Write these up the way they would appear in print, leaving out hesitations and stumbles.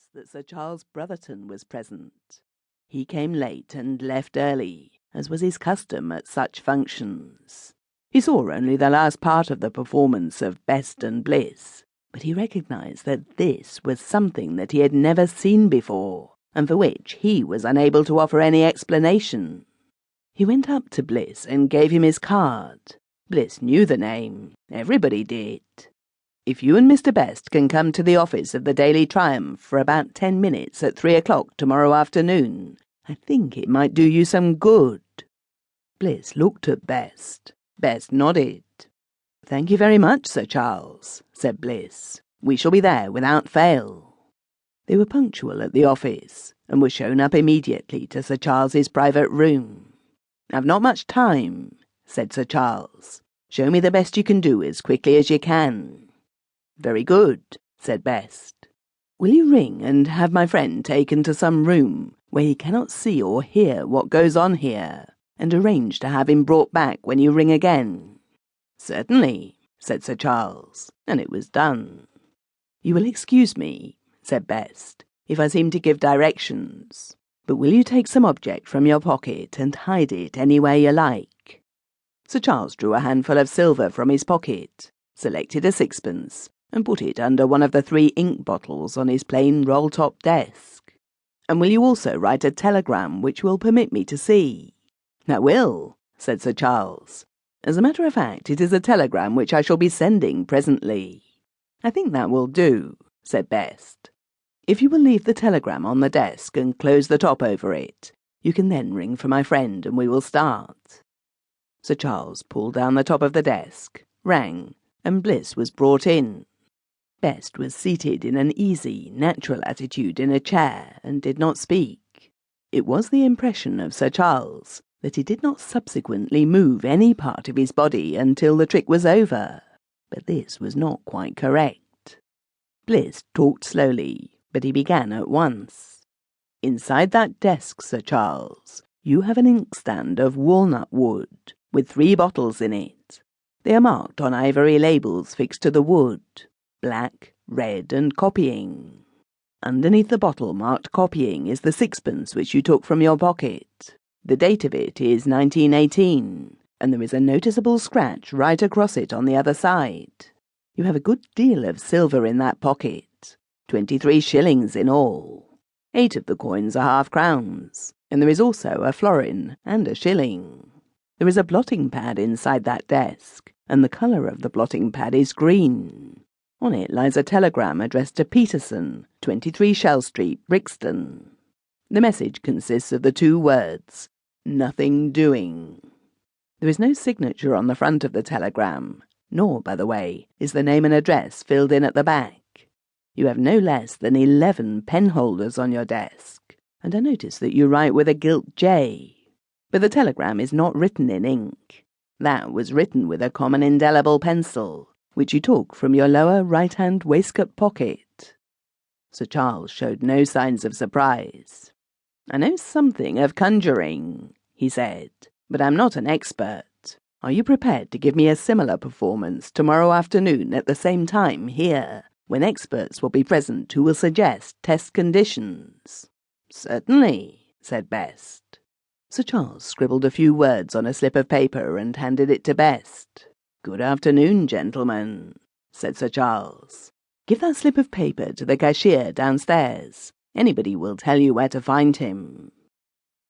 announced that Sir Charles Brotherton was present. He came late and left early, as was his custom at such functions. He saw only the last part of the performance of Best and Bliss, but he recognized that this was something that he had never seen before, and for which he was unable to offer any explanation. He went up to Bliss and gave him his card. Bliss knew the name. Everybody did. "If you and Mr. Best can come to the office of the Daily Triumph for about 10 minutes at 3 o'clock tomorrow afternoon, I think it might do you some good." Bliss looked at Best. Best nodded. "Thank you very much, Sir Charles," said Bliss. "We shall be there without fail." They were punctual at the office, and were shown up immediately to Sir Charles's private room. "I've not much time," said Sir Charles. "Show me the best you can do as quickly as you can." "Very good," said Best. "Will you ring and have my friend taken to some room where he cannot see or hear what goes on here, and arrange to have him brought back when you ring again?" "Certainly," said Sir Charles, and it was done. "You will excuse me," said Best, "if I seem to give directions, but will you take some object from your pocket and hide it anywhere you like?" Sir Charles drew a handful of silver from his pocket, selected a sixpence, and put it under one of the 3 ink bottles on his plain roll-top desk. "And will you also write a telegram which will permit me to see?" "I will," said Sir Charles. "As a matter of fact, it is a telegram which I shall be sending presently." "I think that will do," said Best. "If you will leave the telegram on the desk and close the top over it, you can then ring for my friend and we will start." Sir Charles pulled down the top of the desk, rang, and Bliss was brought in. Best was seated in an easy, natural attitude in a chair and did not speak. It was the impression of Sir Charles that he did not subsequently move any part of his body until the trick was over, but this was not quite correct. Bliss talked slowly, but he began at once. "Inside that desk, Sir Charles, you have an inkstand of walnut wood, with 3 bottles in it. They are marked on ivory labels fixed to the wood, black, red, and copying. Underneath the bottle marked copying is the sixpence which you took from your pocket. The date of it is 1918, and there is a noticeable scratch right across it on the other side. You have a good deal of silver in that pocket, 23 shillings in all. 8 of the coins are half-crowns, and there is also a florin and a shilling. There is a blotting pad inside that desk, and the colour of the blotting pad is green. On it lies a telegram addressed to Peterson, 23 Shell Street, Brixton. The message consists of the 2 words, 'Nothing doing.' There is no signature on the front of the telegram, nor, by the way, is the name and address filled in at the back. You have no less than 11 penholders on your desk, and I notice that you write with a gilt J. But the telegram is not written in ink. That was written with a common indelible pencil, which you took from your lower right-hand waistcoat pocket." Sir Charles showed no signs of surprise. "I know something of conjuring," he said, "but I'm not an expert. Are you prepared to give me a similar performance tomorrow afternoon at the same time here, when experts will be present who will suggest test conditions?" "Certainly," said Best. Sir Charles scribbled a few words on a slip of paper and handed it to Best. "Good afternoon, gentlemen," said Sir Charles. "Give that slip of paper to the cashier downstairs. Anybody will tell you where to find him."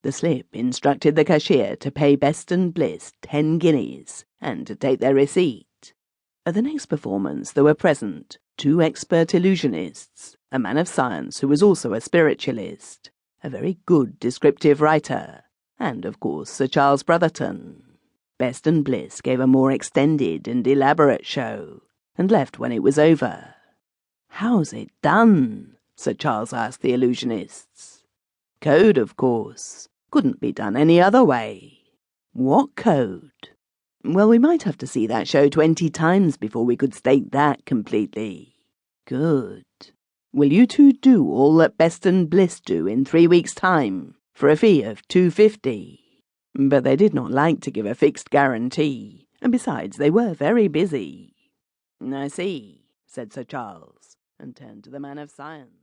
The slip instructed the cashier to pay Best and Bliss 10 guineas and to take their receipt. At the next performance there were present 2 expert illusionists, a man of science who was also a spiritualist, a very good descriptive writer, and, of course, Sir Charles Brotherton. Best and Bliss gave a more extended and elaborate show, and left when it was over. "How's it done?" Sir Charles asked the illusionists. "Code, of course. Couldn't be done any other way." "What code?" "Well, we might have to see that show 20 times before we could state that completely." "Good. Will you 2 do all that Best and Bliss do in 3 weeks' time, for a fee of £2.50? But they did not like to give a fixed guarantee, and besides they were very busy." "I see," said Sir Charles, and turned to the man of science.